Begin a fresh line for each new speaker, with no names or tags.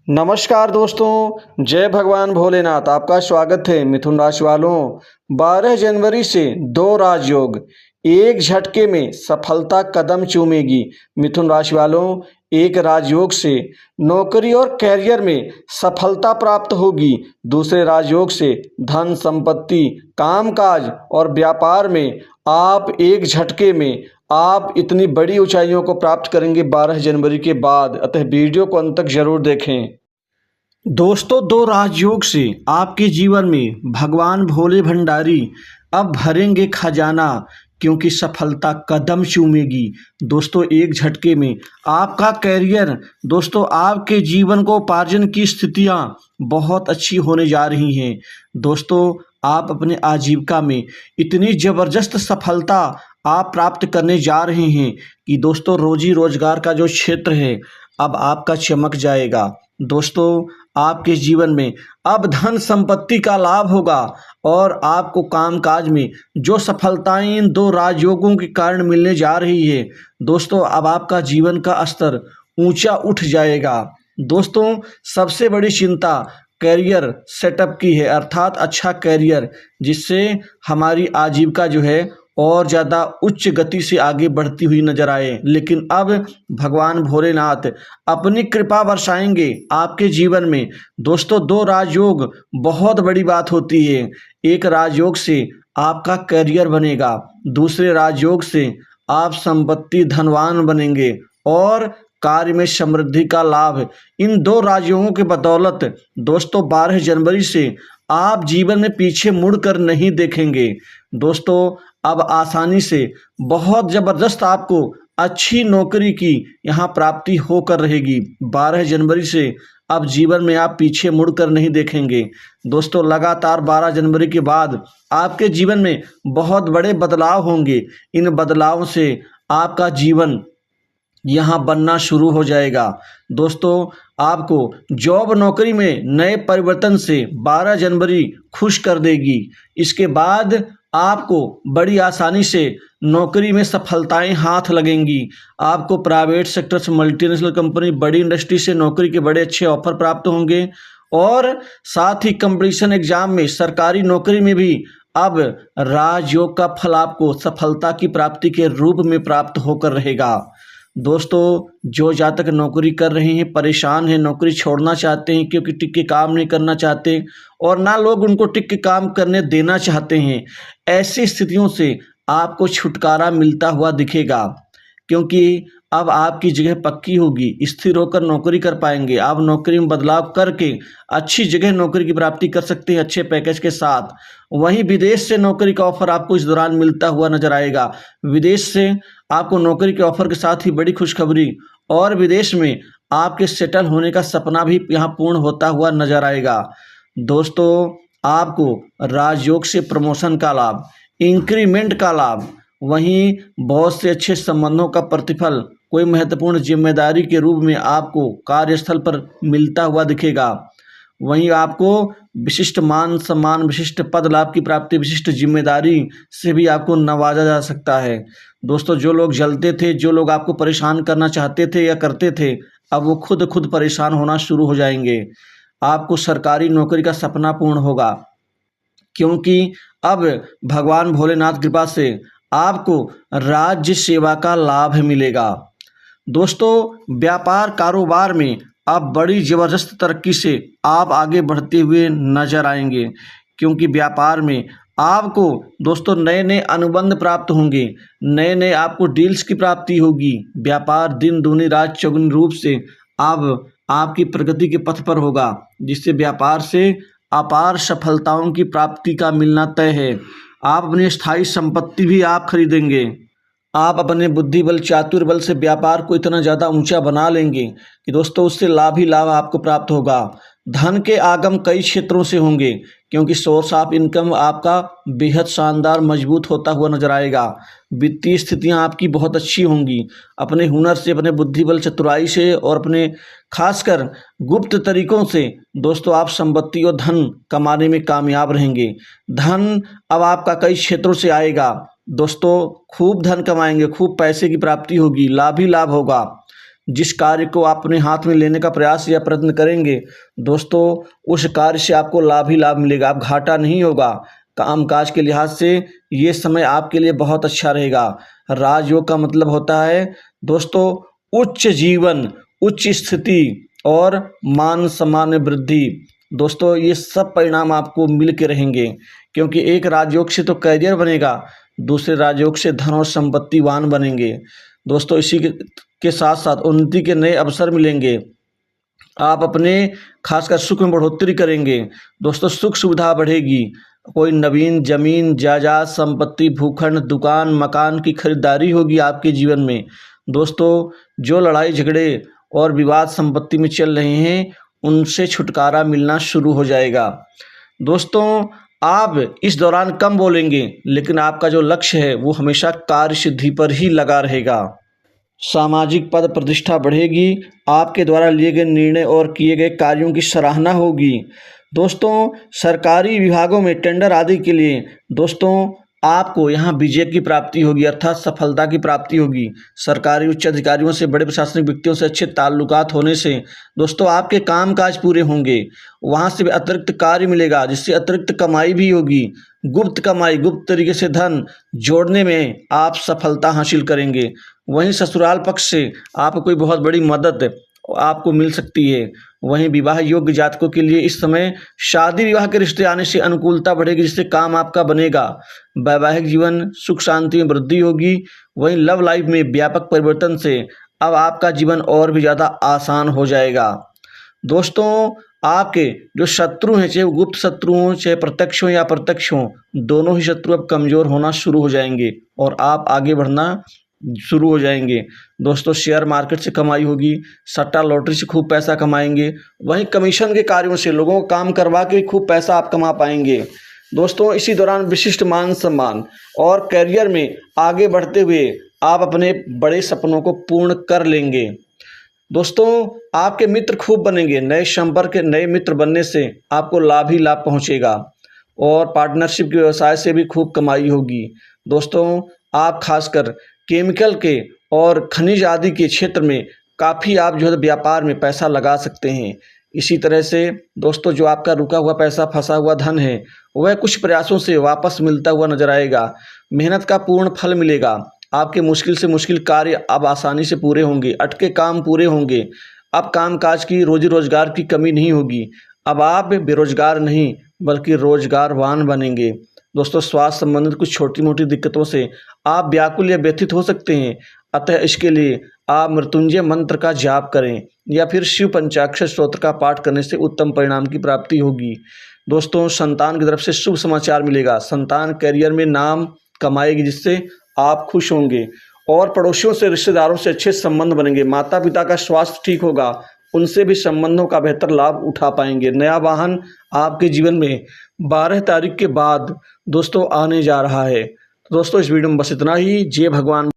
नमस्कार दोस्तों, जय भगवान भोलेनाथ। आपका स्वागत है मिथुन राशि वालों। 12 जनवरी से दो राजयोग एक झटके में सफलता कदम चूमेगी। मिथुन राशि वालों, एक राजयोग से नौकरी और कैरियर में सफलता प्राप्त होगी। दूसरे राजयोग से धन संपत्ति, कामकाज और व्यापार में आप एक झटके में आप इतनी बड़ी ऊंचाइयों को प्राप्त करेंगे 12 जनवरी के बाद। अतः वीडियो को अंत तक जरूर देखें। दोस्तों, दो राजयोग से आपके जीवन में भगवान भोले भंडारी अब भरेंगे खजाना, क्योंकि सफलता कदम चूमेगी। दोस्तों, एक झटके में आपका कैरियर, दोस्तों आपके जीवन को उपार्जन की स्थितियां बहुत अच्छी होने जा रही हैं। दोस्तों, आप अपने आजीविका में इतनी ज़बरदस्त सफलता आप प्राप्त करने जा रहे हैं कि दोस्तों रोजी रोजगार का जो क्षेत्र है अब आपका चमक जाएगा। दोस्तों, आपके जीवन में अब धन संपत्ति का लाभ होगा और आपको कामकाज में जो सफलताएं इन दो राजयोगों के कारण मिलने जा रही है, दोस्तों अब आपका जीवन का स्तर ऊंचा उठ जाएगा। दोस्तों, सबसे बड़ी चिंता कैरियर सेटअप की है, अर्थात अच्छा कैरियर, जिससे हमारी आजीविका जो है और ज़्यादा उच्च गति से आगे बढ़ती हुई नजर आए। लेकिन अब भगवान भोलेनाथ अपनी कृपा बरसाएंगे आपके जीवन में। दोस्तों, दो राजयोग बहुत बड़ी बात होती है। एक राजयोग से आपका करियर बनेगा, दूसरे राजयोग से आप संपत्ति धनवान बनेंगे और कार्य में समृद्धि का लाभ। इन दो राजयोगों के बदौलत दोस्तों 12 जनवरी से आप जीवन में पीछे मुड़कर नहीं देखेंगे। दोस्तों, अब आसानी से बहुत ज़बरदस्त आपको अच्छी नौकरी की यहाँ प्राप्ति होकर रहेगी। 12 जनवरी से अब जीवन में आप पीछे मुड़कर नहीं देखेंगे। दोस्तों, लगातार 12 जनवरी के बाद आपके जीवन में बहुत बड़े बदलाव होंगे। इन बदलावों से आपका जीवन यहाँ बनना शुरू हो जाएगा। दोस्तों, आपको जॉब नौकरी में नए परिवर्तन से 12 जनवरी खुश कर देगी। इसके बाद आपको बड़ी आसानी से नौकरी में सफलताएं हाथ लगेंगी। आपको प्राइवेट सेक्टर से, मल्टीनेशनल कंपनी, बड़ी इंडस्ट्री से नौकरी के बड़े अच्छे ऑफर प्राप्त होंगे और साथ ही कंपटीशन एग्जाम में, सरकारी नौकरी में भी अब राजयोग का फल आपको सफलता की प्राप्ति के रूप में प्राप्त होकर रहेगा। दोस्तों, जो जातक नौकरी कर रहे हैं, परेशान हैं, नौकरी छोड़ना चाहते हैं क्योंकि टिक के काम नहीं करना चाहते और ना लोग उनको टिक के काम करने देना चाहते हैं, ऐसी स्थितियों से आपको छुटकारा मिलता हुआ दिखेगा। क्योंकि अब आपकी जगह पक्की होगी, स्थिर होकर नौकरी कर पाएंगे। आप नौकरी में बदलाव करके अच्छी जगह नौकरी की प्राप्ति कर सकते हैं अच्छे पैकेज के साथ। वहीं विदेश से नौकरी का ऑफर आपको इस दौरान मिलता हुआ नजर आएगा। विदेश से आपको नौकरी के ऑफर के साथ ही बड़ी खुशखबरी और विदेश में आपके सेटल होने का सपना भी यहाँ पूर्ण होता हुआ नजर आएगा। दोस्तों, आपको राजयोग से प्रमोशन का लाभ, इंक्रीमेंट का लाभ, वहीं बहुत से अच्छे संबंधों का प्रतिफल कोई महत्वपूर्ण जिम्मेदारी के रूप में आपको कार्यस्थल पर मिलता हुआ दिखेगा। वहीं आपको विशिष्ट मान सम्मान, विशिष्ट पद लाभ की प्राप्ति, विशिष्ट जिम्मेदारी से भी आपको नवाजा जा सकता है। दोस्तों, जो लोग जलते थे, जो लोग आपको परेशान करना चाहते थे या करते थे, अब वो खुद परेशान होना शुरू हो जाएंगे। आपको सरकारी नौकरी का सपना पूर्ण होगा, क्योंकि अब भगवान भोलेनाथ कृपा से आपको राज्य सेवा का लाभ मिलेगा। दोस्तों, व्यापार कारोबार में अब बड़ी ज़बरदस्त तरक्की से आप आगे बढ़ते हुए नजर आएंगे, क्योंकि व्यापार में आपको दोस्तों नए नए अनुबंध प्राप्त होंगे, नए नए आपको डील्स की प्राप्ति होगी। व्यापार दिन दूनी रात चौगुनी रूप से अब आपकी प्रगति के पथ पर होगा, जिससे व्यापार से अपार सफलताओं की प्राप्ति का मिलना तय है। आप अपनी स्थायी संपत्ति भी आप खरीदेंगे। आप अपने बुद्धि बल, चातुर बल से व्यापार को इतना ज़्यादा ऊंचा बना लेंगे कि दोस्तों उससे लाभ ही लाभ आपको प्राप्त होगा। धन के आगम कई क्षेत्रों से होंगे, क्योंकि सोर्स ऑफ इनकम आपका बेहद शानदार मजबूत होता हुआ नजर आएगा। वित्तीय स्थितियां आपकी बहुत अच्छी होंगी। अपने हुनर से, अपने बुद्धि बल, चतुराई से और अपने खासकर गुप्त तरीकों से दोस्तों आप संपत्ति और धन कमाने में कामयाब रहेंगे। धन अब आपका कई क्षेत्रों से आएगा। दोस्तों, खूब धन कमाएंगे, खूब पैसे की प्राप्ति होगी, लाभ ही लाभ होगा। जिस कार्य को आप अपने हाथ में लेने का प्रयास या प्रयत्न करेंगे दोस्तों, उस कार्य से आपको लाभ ही लाभ मिलेगा, आप घाटा नहीं होगा। कामकाज के लिहाज से ये समय आपके लिए बहुत अच्छा रहेगा। राजयोग का मतलब होता है दोस्तों उच्च जीवन, उच्च स्थिति और मान सम्मान में वृद्धि। दोस्तों ये सब परिणाम आपको मिल के रहेंगे, क्योंकि एक राजयोग से तो करियर बनेगा, दूसरे राजयोग से धन और संपत्तिवान बनेंगे। दोस्तों इसी के साथ साथ उन्नति के नए अवसर मिलेंगे। आप अपने खासकर सुख में बढ़ोतरी करेंगे। दोस्तों सुख सुविधा बढ़ेगी, कोई नवीन जमीन जायदाद संपत्ति भूखंड दुकान मकान की खरीदारी होगी आपके जीवन में। दोस्तों जो लड़ाई झगड़े और विवाद संपत्ति में चल रहे हैं उनसे छुटकारा मिलना शुरू हो जाएगा। दोस्तों आप इस दौरान कम बोलेंगे, लेकिन आपका जो लक्ष्य है वो हमेशा कार्य सिद्धि पर ही लगा रहेगा। सामाजिक पद प्रतिष्ठा बढ़ेगी, आपके द्वारा लिए गए निर्णय और किए गए कार्यों की सराहना होगी। दोस्तों सरकारी विभागों में टेंडर आदि के लिए दोस्तों आपको यहाँ विजय की प्राप्ति होगी, अर्थात सफलता की प्राप्ति होगी। सरकारी उच्च अधिकारियों से बड़े प्रशासनिक व्यक्तियों से अच्छे ताल्लुकात होने से दोस्तों आपके कामकाज पूरे होंगे। वहाँ से भी अतिरिक्त कार्य मिलेगा जिससे अतिरिक्त कमाई भी होगी। गुप्त कमाई, गुप्त तरीके से धन जोड़ने में आप सफलता हासिल करेंगे। वहीं ससुराल पक्ष से आपको कोई बहुत बड़ी मदद आपको मिल सकती है। वहीं विवाह योग्य जातकों के लिए इस समय शादी विवाह के रिश्ते आने से अनुकूलता बढ़ेगी, जिससे काम आपका बनेगा। वैवाहिक जीवन सुख शांति में वृद्धि होगी। वहीं लव लाइफ में व्यापक परिवर्तन से अब आपका जीवन और भी ज़्यादा आसान हो जाएगा। दोस्तों आपके जो शत्रु हैं, चाहे वो गुप्त शत्रु हों चाहे प्रत्यक्ष हों या अप्रत्यक्ष हों, दोनों ही शत्रु अब कमज़ोर होना शुरू हो जाएंगे और आप आगे बढ़ना शुरू हो जाएंगे। दोस्तों शेयर मार्केट से कमाई होगी, सट्टा लॉटरी से खूब पैसा कमाएंगे। वहीं कमीशन के कार्यों से लोगों को काम करवा के भी खूब पैसा आप कमा पाएंगे। दोस्तों इसी दौरान विशिष्ट मान सम्मान और करियर में आगे बढ़ते हुए आप अपने बड़े सपनों को पूर्ण कर लेंगे। दोस्तों आपके मित्र खूब बनेंगे, नए संपर्क नए मित्र बनने से आपको लाभ ही लाभ पहुंचेगा और पार्टनरशिप के व्यवसाय से भी खूब कमाई होगी। दोस्तों आप खासकर केमिकल के और खनिज आदि के क्षेत्र में काफ़ी आप जो है व्यापार में पैसा लगा सकते हैं। इसी तरह से दोस्तों जो आपका रुका हुआ पैसा फंसा हुआ धन है वह कुछ प्रयासों से वापस मिलता हुआ नजर आएगा। मेहनत का पूर्ण फल मिलेगा। आपके मुश्किल से मुश्किल कार्य अब आसानी से पूरे होंगे, अटके काम पूरे होंगे। अब कामकाज की रोजी रोजगार की कमी नहीं होगी। अब आप बेरोजगार नहीं बल्कि रोजगारवान बनेंगे। दोस्तों स्वास्थ्य संबंधित कुछ छोटी मोटी दिक्कतों से आप व्याकुल या व्यथित हो सकते हैं, अतः इसके लिए आप मृत्युंजय मंत्र का जाप करें या फिर शिव पंचाक्षर स्तोत्र का पाठ करने से उत्तम परिणाम की प्राप्ति होगी। दोस्तों संतान की तरफ से शुभ समाचार मिलेगा। संतान करियर में नाम कमाएगी जिससे आप खुश होंगे और पड़ोसियों से रिश्तेदारों से अच्छे संबंध बनेंगे। माता पिता का स्वास्थ्य ठीक होगा, उनसे भी संबंधों का बेहतर लाभ उठा पाएंगे। नया वाहन आपके जीवन में 12 तारीख के बाद दोस्तों आने जा रहा है। तो दोस्तों इस वीडियो में बस इतना ही। जय भगवान।